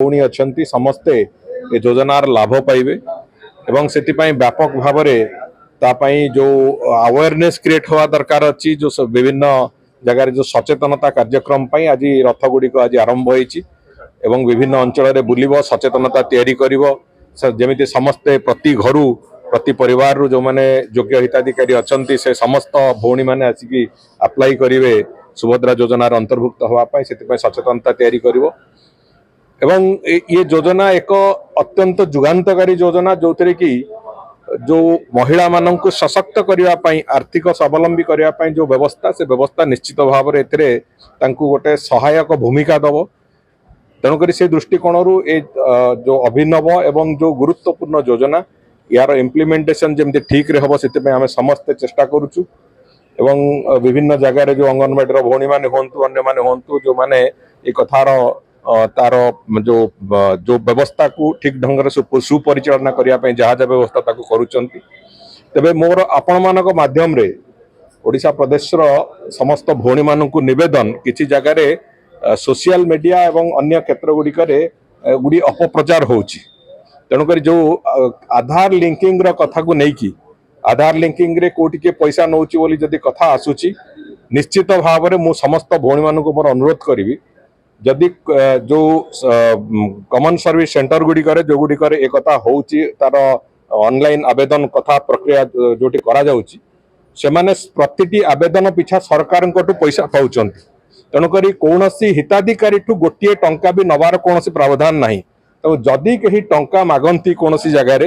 भौणी अच्छा समस्ते ये योजनार लाभ पाइबे एवं से व्यापक भाव में जो अवेयरनेस क्रिएट हुआ दरकार अच्छी जो विभिन्न जगार जो सचेतनता कार्यक्रम आज रथ गुड़िक आज आरंभ होती विभिन्न अंचल बुलब सचेतनता जमी समस्ते प्रति घर प्रति परिवार जो माने योग्य हिताधिकारी अच्छा से समस्त भौणी मैंने आसिक अप्लाई करेंगे सुभद्रा योजनार अंतर्भुक्त होगापाई से सचेतनता तैयारी करिवो एवं ये योजना एक अत्यंत जुगान्तकारी योजना जो थे कि जो महिला मानक सशक्त करने आर्थिक स्वावलंबी करने जो व्यवस्था से व्यवस्था निश्चित भाव में गोटे सहायक भूमिका दब तेणुक से दृष्टिकोण जो अभिनव एवं जो गुरुत्वपूर्ण योजना यार इम्प्लीमेंटेशन जमी ठीक हम से आम समस्ते चेष्टा करुचु एवं विभिन्न जगार जो अंगनवाड़ी भौणी मैंने हूँ अन्य मैंने हूँ जो मैंने ये कथार तार जो जो व्यवस्था को ठीक ढंग से सुपरिचालना करने जहाँ जहाँ व्यवस्था करुँच तेरे मोर आपण मान माध्यम ओडिशा प्रदेश समस्त भौणी मान निवेदन किसी जगार सोशल मीडिया एवं अन्य क्षेत्र गुड़ी अपप्रचार होची तेणुक जो आधार लिंकिंग कथा को लेकिन आधार लिंकिंग रे कोटी के पैसा नौची बोली जदि कथा आसूची निश्चित भाव में मु समस्त भौणी मान मोर अनुरोध करी जदि जो कॉमन सर्विस सेंटर गुड़िकर जो गुड़िकर एक कथा होची तार ऑनलाइन आवेदन कथा प्रक्रिया जोटी करा जाउची से माने प्रतिटी आवेदन पिछा सरकार पैसा पाउछन तेणुक कौन हिताधिकारी ठू गोटे टंका भी नबार कौन प्रावधान नहीं तो जदि कहीं टंका मागंती कौन जगार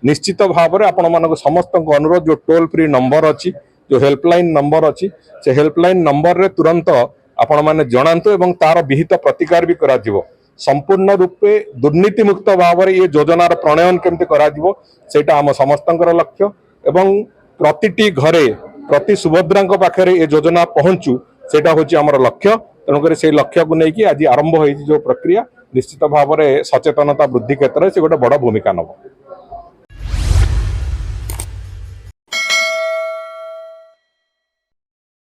निश्चित भाव में आपण मान समस्त अनुरोध जो टोल फ्री नंबर अच्छी जो हेल्पलाइन नंबर अच्छी से हेल्पलाइन नंबर रे तुरंत आपण मैंने जनातु एवं तार विहित प्रतिकार भी करा संपूर्ण रूपे दुर्नीति मुक्त भाव में ये योजनार प्रणयन केमती करा आम समस्त लक्ष्य एवं प्रतिटी घरे प्रति सुभद्रा पाखे ये योजना पहुंचू सेटा होची आमर लक्ष्य तेणुक से लक्ष्य को लेकिन आज आरंभ हो जो प्रक्रिया निश्चित भाव में सचेतनता वृद्धि क्षेत्र में से गोटे बड़ भूमिका नब।